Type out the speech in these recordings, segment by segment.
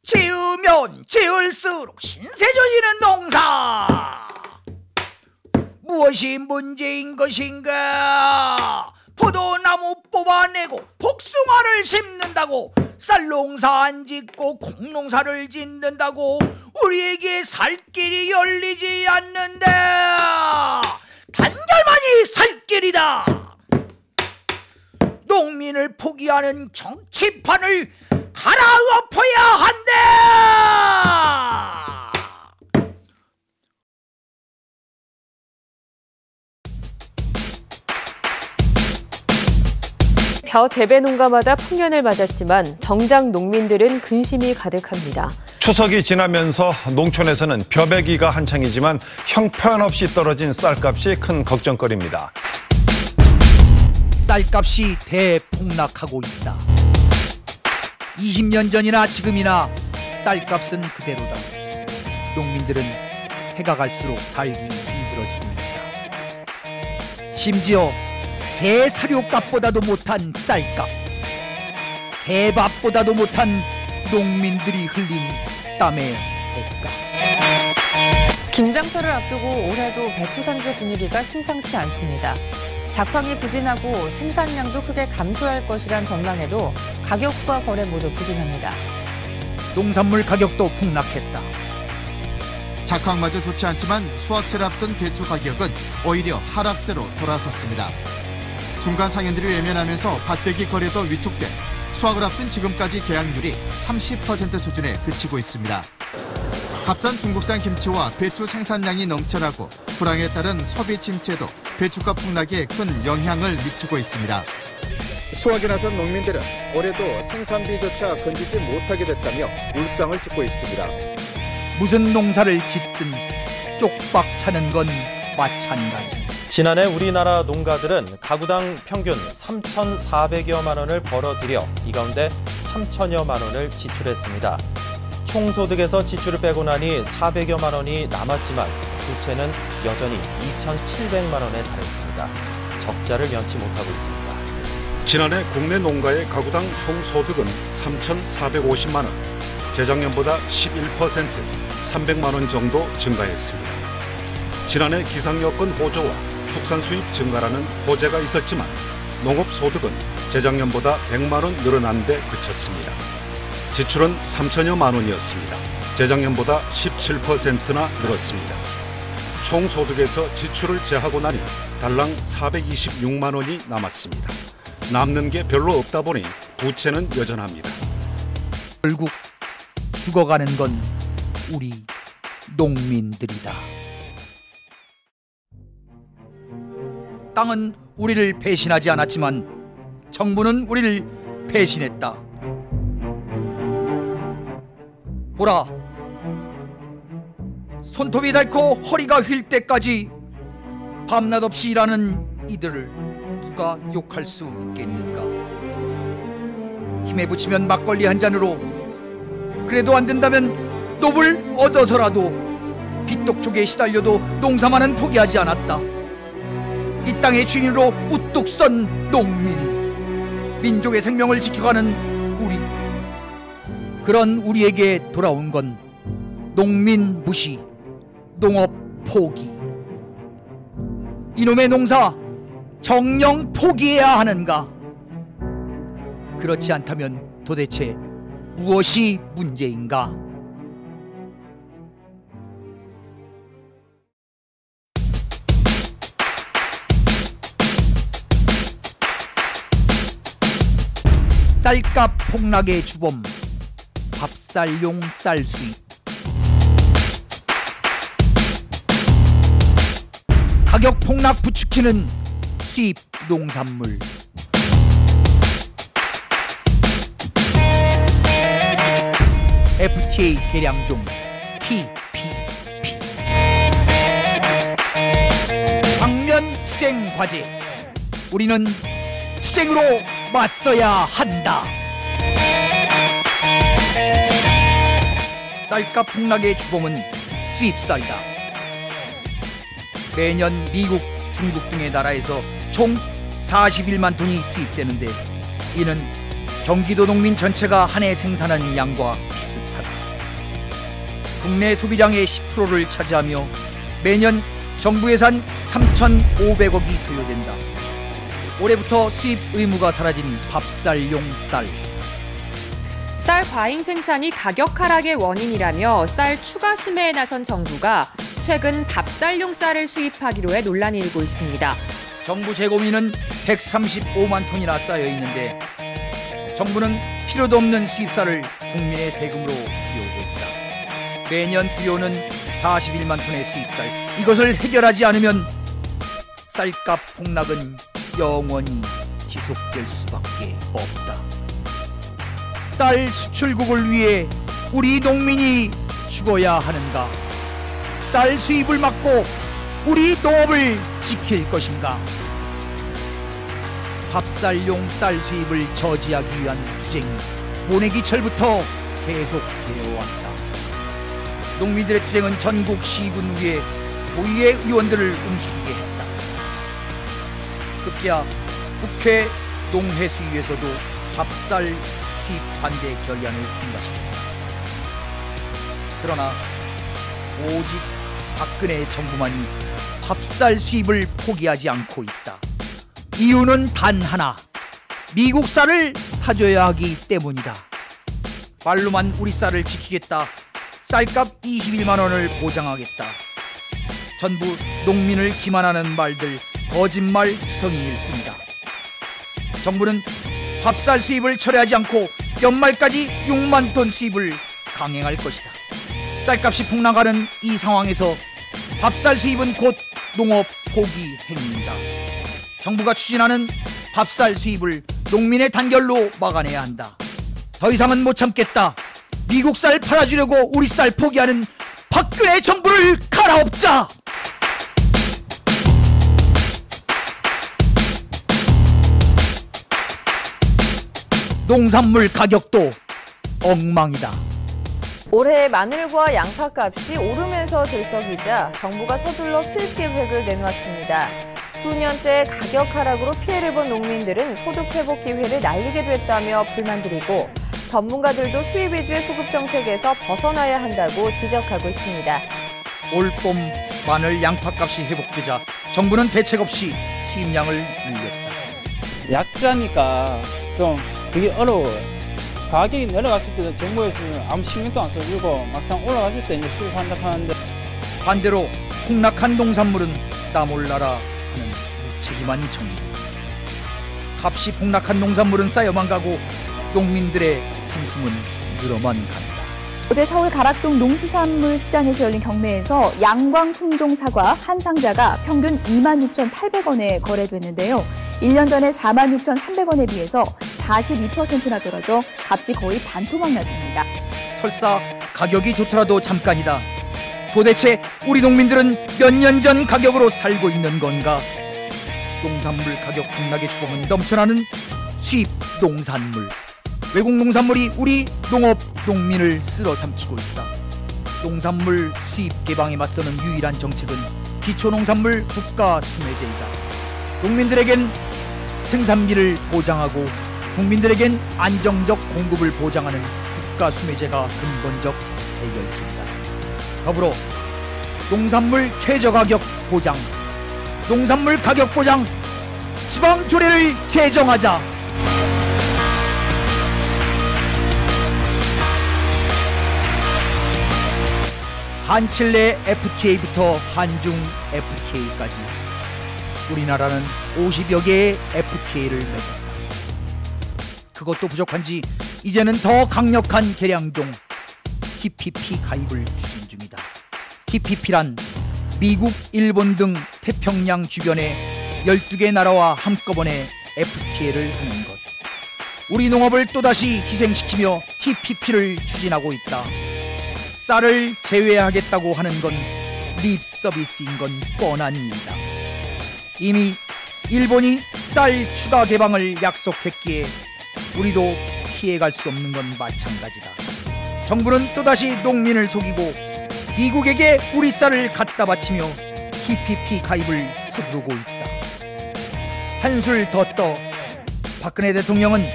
지으면 지을수록 신세져지는 농사. 무엇이 문제인 것인가? 포도나무 뽑아내고 복숭아를 심는다고, 쌀농사 안 짓고 콩농사를 짓는다고 우리에게 살 길이 열리지 않는데, 단결만이 살 길이다. 농민을 포기하는 정치판을 갈아엎어야 한다. 벼 재배 농가마다 풍년을 맞았지만 정작 농민들은 근심이 가득합니다. 추석이 지나면서 농촌에서는 벼베기가 한창이지만 형편없이 떨어진 쌀값이 큰 걱정거리입니다. 쌀값이 대폭락하고 있다. 20년 전이나 지금이나 쌀값은 그대로다. 농민들은 해가 갈수록 살기 힘들어지고 있다. 심지어 대사료값보다도 못한 쌀값, 대밥보다도 못한 농민들이 흘린 땀의 대가. 김장철을 앞두고 올해도 배추 산지 분위기가 심상치 않습니다. 작황이 부진하고 생산량도 크게 감소할 것이란 전망에도 가격과 거래 모두 부진합니다. 농산물 가격도 폭락했다. 작황마저 좋지 않지만 수확철을 앞둔 배추 가격은 오히려 하락세로 돌아섰습니다. 중간 상인들이 외면하면서 밭대기 거래도 위축돼 수확을 앞둔 지금까지 계약률이 30% 수준에 그치고 있습니다. 값싼 중국산 김치와 배추 생산량이 넘쳐나고 불황에 따른 소비 침체도 배추값 폭락에 큰 영향을 미치고 있습니다. 수확에 나선 농민들은 올해도 생산비조차 건지지 못하게 됐다며 울상을 짓고 있습니다. 무슨 농사를 짓든 쪽박 차는 건 마찬가지. 지난해 우리나라 농가들은 가구당 평균 3,400여만 원을 벌어들여 이 가운데 3천여만 원을 지출했습니다. 총소득에서 지출을 빼고 나니 400여만 원이 남았지만 부채는 여전히 2,700만 원에 달했습니다. 적자를 면치 못하고 있습니다. 지난해 국내 농가의 가구당 총소득은 3,450만 원, 재작년보다 11%, 300만 원 정도 증가했습니다. 지난해 기상여건 보조와 축산 수입 증가라는 호재가 있었지만 농업소득은 재작년보다 100만 원 늘어난 데 그쳤습니다. 지출은 3천여만 원이었습니다. 재작년보다 17%나 늘었습니다. 총소득에서 지출을 제하고 나니 달랑 426만 원이 남았습니다. 남는 게 별로 없다 보니 부채는 여전합니다. 결국 죽어가는 건 우리 농민들이다. 땅은 우리를 배신하지 않았지만 정부는 우리를 배신했다. 보라, 손톱이 닳고 허리가 휠 때까지 밤낮 없이 일하는 이들을 누가 욕할 수 있겠는가? 힘에 부치면 막걸리 한 잔으로, 그래도 안 된다면 노블 얻어서라도 빚독촉에 시달려도 농사만은 포기하지 않았다. 이 땅의 주인으로 우뚝 선 농민, 민족의 생명을 지켜가는 우리, 그런 우리에게 돌아온 건 농민 무시, 농업 포기. 이놈의 농사 정령 포기해야 하는가? 그렇지 않다면 도대체 무엇이 문제인가? 쌀값 폭락의 주범, 밥쌀용 쌀 수입. 가격 폭락 부추기는 수입 농산물. FTA 계량종 TPP. 방면 투쟁 과제. 우리는 투쟁으로 맞서야 한다. 쌀값 폭락의 주범은 수입쌀이다. 매년 미국, 중국 등의 나라에서 총 41만 톤이 수입되는데 이는 경기도 농민 전체가 한 해 생산하는 양과 비슷하다. 국내 소비량의 10%를 차지하며 매년 정부 예산 3,500억이 소요된다. 올해부터 수입 의무가 사라진 밥쌀용 쌀. 쌀 과잉 생산이 가격 하락의 원인이라며 쌀 추가 수매에 나선 정부가 최근 밥쌀용 쌀을 수입하기로 해 논란이 일고 있습니다. 정부 재고민은 135만 톤이나 쌓여 있는데 정부는 필요도 없는 수입쌀을 국민의 세금으로 들여오고 있다. 매년 들여오는 41만 톤의 수입쌀, 이것을 해결하지 않으면 쌀값 폭락은 영원히 지속될 수밖에 없다. 쌀 수출국을 위해 우리 농민이 죽어야 하는가? 쌀 수입을 막고 우리 농업을 지킬 것인가? 밥쌀용 쌀 수입을 저지하기 위한 투쟁이 모내기철부터 계속되어 왔다. 농민들의 투쟁은 전국 시군위에 고위의 의원들을 움직이게 했다. 급기야 국회 농해수위에서도 밥쌀 수입 반대 결의안을 통과시켰다. 그러나 오직 박근혜 정부만이 밥쌀 수입을 포기하지 않고 있다. 이유는 단 하나, 미국 쌀을 사줘야 하기 때문이다. 말로만 우리 쌀을 지키겠다, 쌀값 21만 원을 보장하겠다, 전부 농민을 기만하는 말들, 거짓말 투성이일 뿐이다. 정부는 밥쌀 수입을 철회하지 않고 연말까지 6만 톤 수입을 강행할 것이다. 쌀값이 폭락하는 이 상황에서 밥쌀 수입은 곧 농업 포기 행위이다. 정부가 추진하는 밥쌀 수입을 농민의 단결로 막아내야 한다. 더 이상은 못 참겠다. 미국 쌀 팔아주려고 우리 쌀 포기하는 박근혜 정부를 갈아엎자! 농산물 가격도 엉망이다. 올해 마늘과 양파 값이 오르면서 들썩이자 정부가 서둘러 수입 계획을 내놓았습니다. 수년째 가격 하락으로 피해를 본 농민들은 소득 회복 기회를 날리게 됐다며 불만들이고 전문가들도 수입 위주의 수급 정책에서 벗어나야 한다고 지적하고 있습니다. 올봄 마늘 양파 값이 회복되자 정부는 대책 없이 수입량을 늘렸다. 약자니까 좀 그게 어려워요. 가격이 내려갔을 때는 정부에서는 아무 신경도 안 써주고 막상 올라갔을 때 이제 수입한다 하는데, 반대로 폭락한 농산물은 따몰라라 하는 무책임한 정부. 값이 폭락한 농산물은 쌓여만 가고 농민들의 한숨은 늘어만 간다. 어제 서울 가락동 농수산물 시장에서 열린 경매에서 양광 품종 사과 한 상자가 평균 26,800원에 거래됐는데요. 1년 전에 46,300원에 비해서 42%나 떨어져 값이 거의 반토막 났습니다. 설사 가격이 좋더라도 잠깐이다. 도대체 우리 농민들은 몇 년 전 가격으로 살고 있는 건가? 농산물 가격 폭락의 주범은 넘쳐나는 수입 농산물. 외국 농산물이 우리 농업, 농민을 쓸어삼키고 있다. 농산물 수입 개방에 맞서는 유일한 정책은 기초농산물 국가 수매제이다. 농민들에겐 생산비를 보장하고 국민들에겐 안정적 공급을 보장하는 국가 수매제가 근본적 해결책이다. 더불어 농산물 최저가격 보장, 농산물 가격 보장, 지방조례를 제정하자. 한칠내 FTA부터 한중 FTA까지 우리나라는 50여 개의 FTA를 맺었다. 그것도 부족한지 이제는 더 강력한 계량종 TPP 가입을 추진 중이다. TPP란 미국, 일본 등 태평양 주변의 12개 나라와 한꺼번에 FTA를 하는 것. 우리 농업을 또다시 희생시키며 TPP를 추진하고 있다. 쌀을 제외하겠다고 하는 건 립 서비스인 건 뻔한 일이다. 이미 일본이 쌀 추가 개방을 약속했기에 우리도 피해갈 수 없는 건 마찬가지다. 정부는 또다시 농민을 속이고 미국에게 우리 쌀을 갖다 바치며 TPP 가입을 서두르고 있다. 한술 더 떠 박근혜 대통령은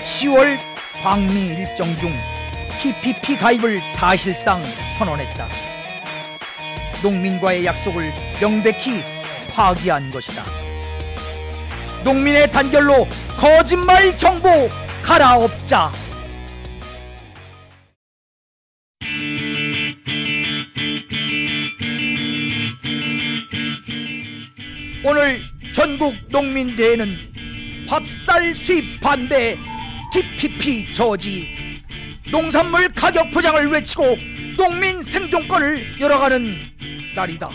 10월 방미 일정 중 TPP 가입을 사실상 선언했다. 농민과의 약속을 명백히 파기한 것이다. 농민의 단결로 거짓말 정보 갈아엎자. 오늘 전국 농민대회는 밥쌀 수입 반대, TPP 저지, 농산물 가격 보장을 외치고 농민 생존권을 열어가는 날이다.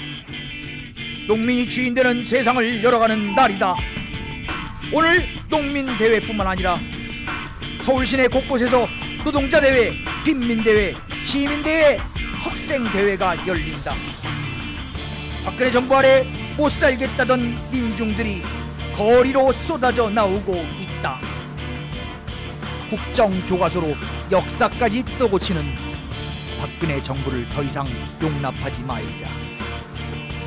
농민이 주인되는 세상을 열어가는 날이다. 오늘 농민대회뿐만 아니라 서울 시내 곳곳에서 노동자대회, 빈민대회, 시민대회, 학생대회가 열린다. 박근혜 정부 아래 못살겠다던 민중들이 거리로 쏟아져 나오고 있다. 국정교과서로 역사까지 떠고치는 박근혜 정부를 더 이상 용납하지 말자.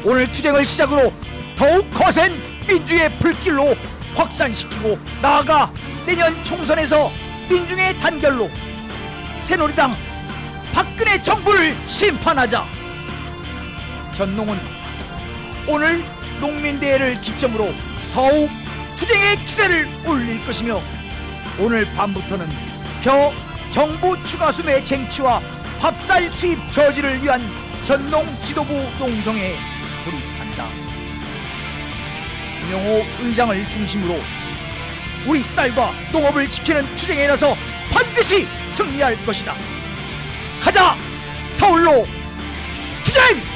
오늘 투쟁을 시작으로 더욱 거센 민주의 불길로 확산시키고 나아가 내년 총선에서 민중의 단결로 새누리당 박근혜 정부를 심판하자. 전농은 오늘 농민대회를 기점으로 더욱 투쟁의 기세를 올릴 것이며 오늘 밤부터는 정부 추가수매 쟁취와 밥쌀 수입 저지를 위한 전농 지도부 농성에 돌입한다. 김영호 의장을 중심으로 우리 쌀과 농업을 지키는 투쟁에 나서 반드시 승리할 것이다. 가자! 서울로 투쟁!